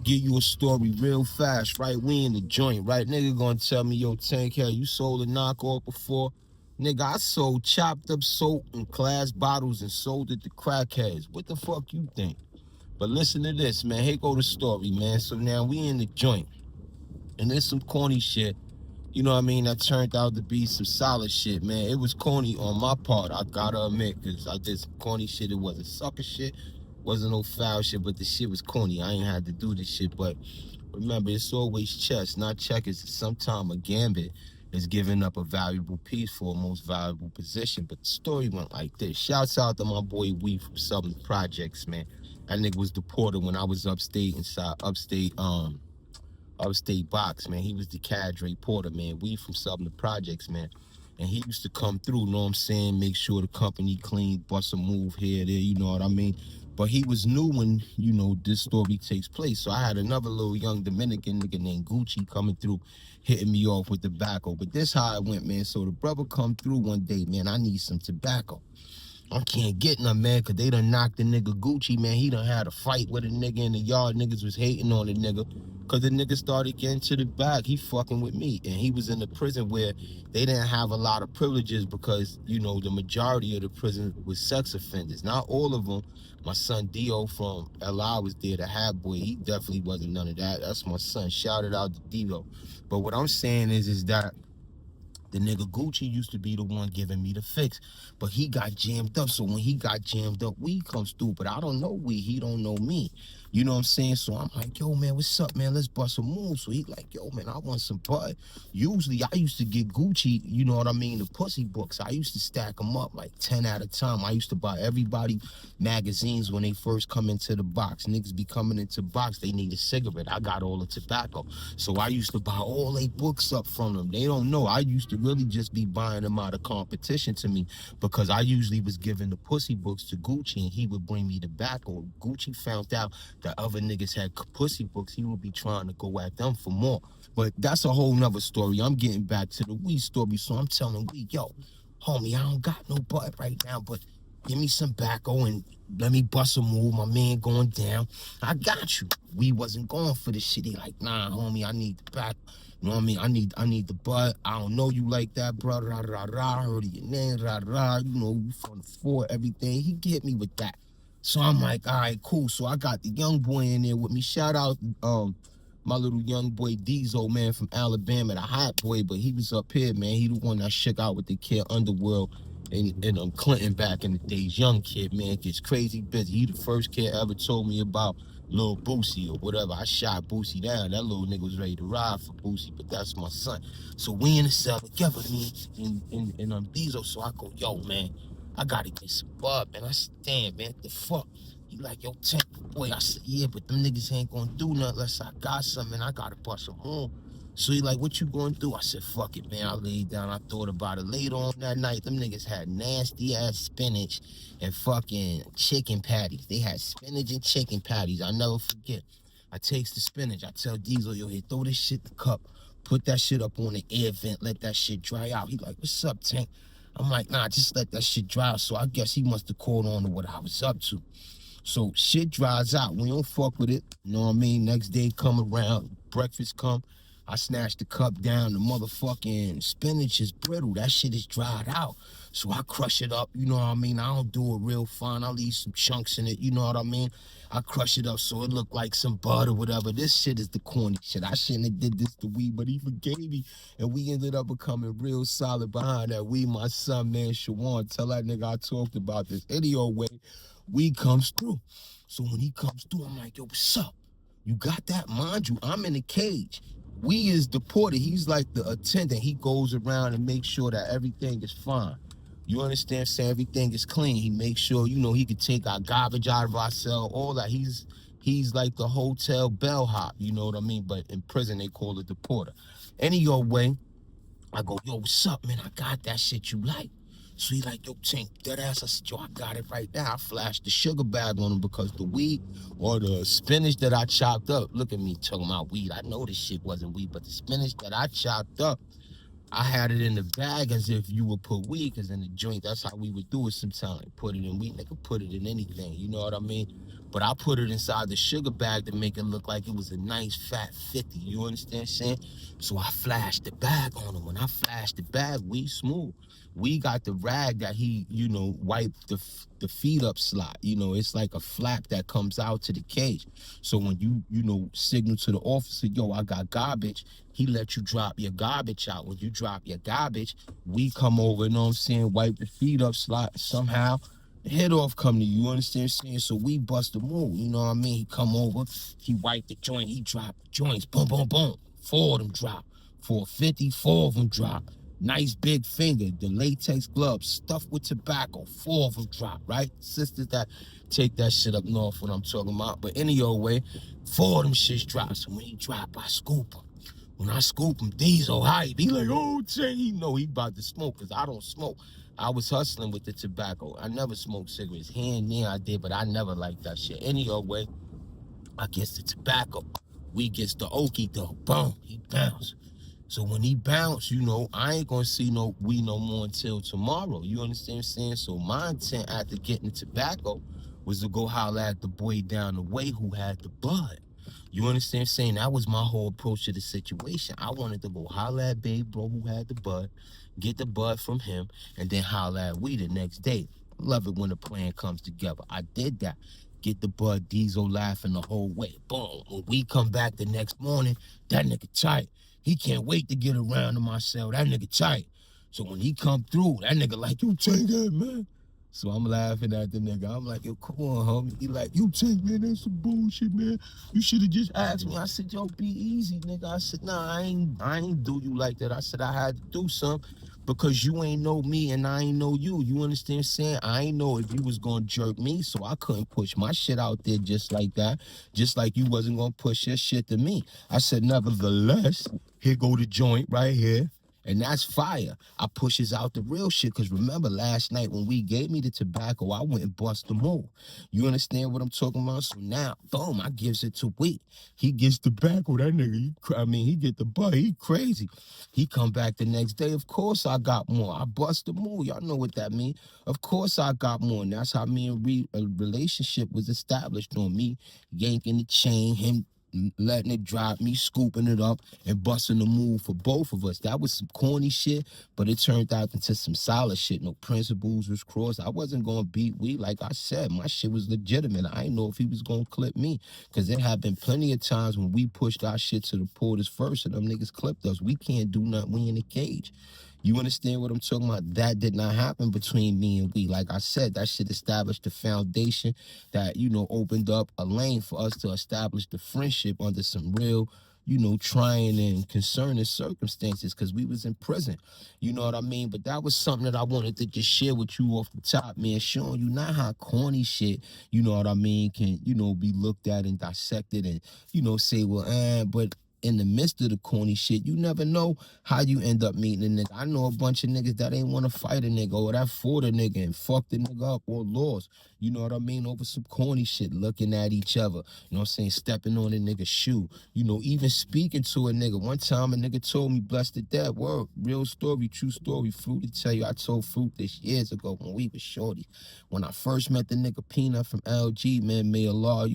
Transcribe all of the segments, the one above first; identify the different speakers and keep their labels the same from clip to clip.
Speaker 1: Give you a story real fast, right? We in the joint, right? Nigga gonna tell me, yo, Tank, hell, you sold a knockoff before? Nigga, I sold chopped up soap in glass bottles and sold it to crackheads. What the fuck you think? But listen to this, man. Here go the story, man. So now we in the joint, and there's some corny shit. You know what I mean? That turned out to be some solid shit, man. It was corny on my part, I gotta admit, because I did some corny shit. It wasn't sucker shit, wasn't no foul shit, but the shit was corny. I ain't had to do this shit, but remember, it's always chess, not checkers. Sometimes a gambit is giving up a valuable piece for a most valuable position. But the story went like this. Shouts out to my boy Wee from Southern Projects, man. That nigga was deported when I was upstate box, man. He was the cadre porter, man. We from Southern Projects, man. And he used to come through, know what I'm saying, make sure the company clean, bust a move here, there, you know what I mean? But he was new when, this story takes place. So I had another little young Dominican nigga named Gucci coming through, hitting me off with tobacco. But this how it went, man. So the brother come through one day, man, I need some tobacco. I can't get none, man, because they done knocked the nigga Gucci, man. He done had a fight with a nigga in the yard. Niggas was hating on the nigga because the nigga started getting to the back. He fucking with me. And he was in the prison where they didn't have a lot of privileges because, the majority of the prison was sex offenders. Not all of them. My son Dio from LI was there, the hat boy. He definitely wasn't none of that. That's my son. Shout it out to Dio. But what I'm saying is that the nigga Gucci used to be the one giving me the fix, but he got jammed up. So when he got jammed up, we comes through. But I don't know we. He don't know me. You know what I'm saying? So I'm like, yo, man, what's up, man? Let's bust a move. So he like, yo, man, I want some bud. Usually I used to get Gucci, you know what I mean, the pussy books. I used to stack them up like 10 at a time. I used to buy everybody magazines when they first come into the box. Niggas be coming into box, they need a cigarette. I got all the tobacco. So I used to buy all they books up from them. They don't know. I used to really just be buying them out of competition to me because I usually was giving the pussy books to Gucci and he would bring me tobacco. Gucci found out that other niggas had pussy books. He would be trying to go at them for more. But that's a whole nother story. I'm getting back to the weed story. So I'm telling weed, yo, homie, I don't got no butt right now, but give me some tobacco and let me bust a move. My man going down. I got you. We wasn't going for this shit. He like, nah, homie, I need the back. You know what I mean? I need the butt. I don't know you like that, bro. Rah, rah, rah. I heard of your name, rah, rah. You from the fort, everything. He get me with that. So I'm like, all right, cool. So I got the young boy in there with me. Shout out my little young boy Diesel, man, from Alabama, the hot boy, but he was up here, man. He the one that shook out with the kid Underworld and Clinton back in the days. Young kid, man, gets crazy busy. He the first kid ever told me about Lil Boosie or whatever. I shot Boosie down. That little nigga was ready to ride for Boosie, but that's my son. So we in the cell together, me and Diesel. So I go, yo, man, I gotta get some bud, man. I said, damn, man, what the fuck? He like, yo, Tank, boy. I said, yeah, but them niggas ain't gonna do nothing unless I got something. I gotta bust them home. So he like, what you gonna do? I said, fuck it, man. I laid down. I thought about it. Later on that night, them niggas had nasty ass spinach and fucking chicken patties. They had spinach and chicken patties. I never forget. I takes the spinach. I tell Diesel, yo, hey, throw this shit in the cup. Put that shit up on the air vent. Let that shit dry out. He like, what's up, Tank? I'm like, nah, just let that shit dry out. So I guess he must have caught on to what I was up to. So shit dries out. We don't fuck with it. You know what I mean? Next day come around, breakfast come. I snatch the cup down. The motherfucking spinach is brittle. That shit is dried out. So I crush it up. You know what I mean? I don't do it real fine. I leave some chunks in it. You know what I mean? I crush it up so it look like some butter or whatever. This shit is the corny shit. I shouldn't have did this to weed, but he forgave me. And we ended up becoming real solid behind that. We, my son, man, Shawan, tell that nigga I talked about this. Anyway, we comes through. So when he comes through, I'm like, yo, what's up? You got that? Mind you, I'm in the cage. We is deported. He's like the attendant. He goes around and makes sure that everything is fine. You understand? Say everything is clean. He makes sure, he could take our garbage out of our cell, all that. He's like the hotel bellhop, you know what I mean? But in prison, they call it the porter. Anyway, I go, yo, what's up, man? I got that shit you like. So he like, yo, Tank, dead ass. I said, yo, I got it right now. I flashed the sugar bag on him because the weed or the spinach that I chopped up, look at me talking about weed. I know this shit wasn't weed, but the spinach that I chopped up, I had it in the bag as if you would put weed, because in the joint, that's how we would do it sometimes. Put it in weed, nigga, put it in anything. You know what I mean? but I put it inside the sugar bag to make it look like it was a nice fat 50. You understand what I'm saying? So I flashed the bag on him. When I flashed the bag, we smooth. We got the rag that he, wiped the feed up slot. It's like a flap that comes out to the cage. So when you signal to the officer, yo, I got garbage, he let you drop your garbage out. When you drop your garbage, we come over, wipe the feed up slot somehow. The head off come to you, understand what I'm saying? So we bust a move, you know what I mean? He come over, he wiped the joint, he dropped the joints, boom, boom, boom. 4 of them drop. For 50, 4 of them drop. Nice big finger, the latex gloves stuffed with tobacco, 4 of them drop, right? Sisters that take that shit up north, what I'm talking about. But any old way, 4 of them shits drop. So when he drop, I scoop him. When I scoop him, Diesel hype. He like, oh, Jay, he know he about to smoke, because I don't smoke. I was hustling with the tobacco. I never smoked cigarettes. Here and there I did, but I never liked that shit. Any old way, I gets the tobacco. We gets the okie doke. Boom, he bounced. So when he bounced, I ain't gonna see we no more until tomorrow. You understand what I'm saying? So my intent after getting the tobacco was to go holler at the boy down the way who had the bud. You understand what I'm saying? That was my whole approach to the situation. I wanted to go holler at babe bro who had the bud, get the bud from him, and then holler at we the next day. Love it when the plan comes together. I did that. Get the bud, Diesel laughing the whole way. Boom. When we come back the next morning, that nigga tight. He can't wait to get around to my cell. That nigga tight. So when he come through, that nigga like, you take that, man. So I'm laughing at the nigga. I'm like, yo, come on, homie. He like, you take, man, that's some bullshit, man. You should have just asked me. I said, yo, be easy, nigga. I said, nah, I ain't do you like that. I said I had to do something because you ain't know me and I ain't know you. You understand what I'm saying? I ain't know if you was gonna jerk me, so I couldn't push my shit out there just like that. Just like you wasn't gonna push your shit to me. I said, nevertheless, here go the joint right here. And that's fire. I pushes out the real shit. Because remember last night when we gave me the tobacco, I went and bust the move. You understand what I'm talking about? So now, boom, I gives it to Wheat. He gets tobacco. That nigga, he get the butt. He crazy. He come back the next day. Of course I got more. I bust the move. Y'all know what that mean. Of course I got more. And that's how me and a relationship was established on me yanking the chain, him letting it drop, me scooping it up and busting the move for both of us. That was some corny shit, but it turned out into some solid shit. No principles was crossed. I wasn't gonna beat we. Like I said, my shit was legitimate. I didn't know if he was gonna clip me, because there have been plenty of times when we pushed our shit to the porters first and them niggas clipped us. We can't do nothing. We in the cage. You understand what I'm talking about? That did not happen between me and we. Like I said, that shit established the foundation that, opened up a lane for us to establish the friendship under some real, trying and concerning circumstances, because we was in prison. You know what I mean? But that was something that I wanted to just share with you off the top, man, showing you not how corny shit, you know what I mean, can, be looked at and dissected and, say, well, but in the midst of the corny shit, you never know how you end up meeting a nigga. I know a bunch of niggas that ain't want to fight a nigga or that fought a nigga and fucked the nigga up or lost. You know what I mean? Over some corny shit, looking at each other. You know what I'm saying? Stepping on a nigga's shoe. Even speaking to a nigga. One time a nigga told me, blessed to death, word, real story, true story. Fruit to tell you, I told Fruit this years ago when we was shorty. When I first met the nigga Peanut from LG, man, may Allah,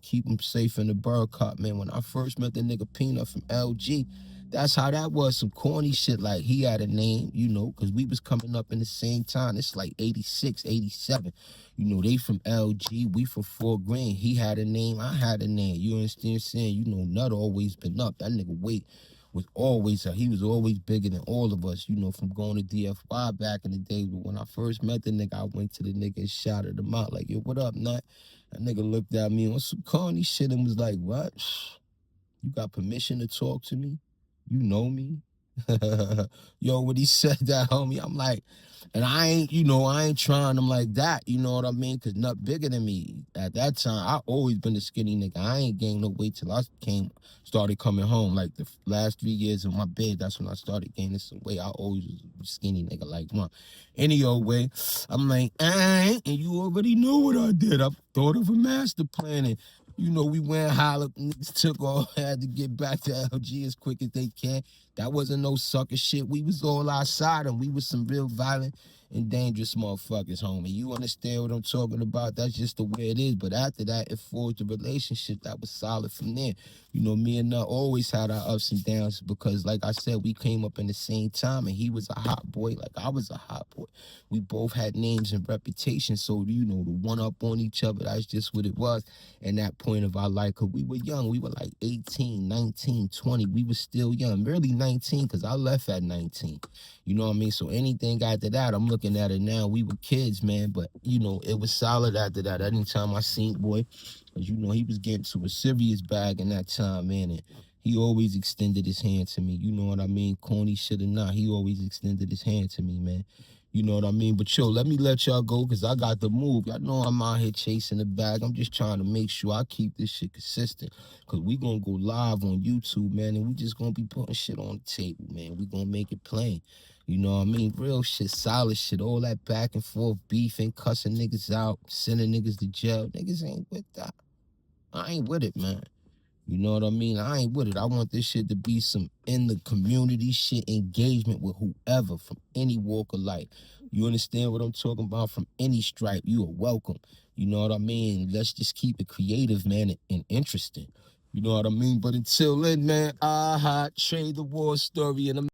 Speaker 1: keep him safe in the bird cup, man. When I first met the nigga Peanut from LG, that's how that was. Some corny shit, like he had a name, because we was coming up in the same time. It's like 86, 87. They from LG, we from Fort Greene. He had a name, I had a name. You understand what I'm saying? Nut always been up. That nigga weight was always, he was always bigger than all of us, from going to DFY back in the day. But when I first met the nigga, I went to the nigga and shouted him out like, yo, what up, Nut? That nigga looked at me on some corny shit and was like, what? You got permission to talk to me? You know me? Yo, when he said that, homie, I'm like, and I ain't trying him like that, you know what I mean? Because Nut bigger than me. At that time, I always been a skinny nigga. I ain't gained no weight till I started coming home. Like the last 3 years of my bed, that's when I started gaining some weight. I always was a skinny nigga like one. Any old way, I'm like, and you already know what I did. I thought of a master plan and we went holler, niggas took off, had to get back to LG as quick as they can. That wasn't no sucker shit. We was all outside and we was some real violent and dangerous motherfuckers, homie. You understand what I'm talking about? That's just the way it is. But after that, it forged a relationship that was solid from there. You know, me and Nut always had our ups and downs because, like I said, we came up in the same time, and he was a hot boy like I was a hot boy. We both had names and reputations, so, you know, to one up on each other, that's just what it was in that point of our life. Because we were young. We were like 18, 19, 20. We were still young, barely 19, because I left at 19. You know what I mean? So anything after that, I'm looking at it now. We were kids, man, but, you know, it was solid after that. Anytime I seen boy, because, you know, he was getting to a serious bag in that time, man, and he always extended his hand to me. You know what I mean? Corny shit or not, he always extended his hand to me, man. You know what I mean? But yo, let me let y'all go because I got to move. Y'all know I'm out here chasing the bag. I'm just trying to make sure I keep this shit consistent because we going to go live on YouTube, man, and we just going to be putting shit on the table, man. We going to make it plain. You know what I mean? Real shit, solid shit, all that back and forth beefing, cussing niggas out, sending niggas to jail. Niggas ain't with that. I ain't with it, man. You know what I mean? I ain't with it. I want this shit to be some in the community shit, engagement with whoever from any walk of life. You understand what I'm talking about? From any stripe, you are welcome. You know what I mean? Let's just keep it creative, man, and interesting. You know what I mean? But until then, man, trade the war story and I'm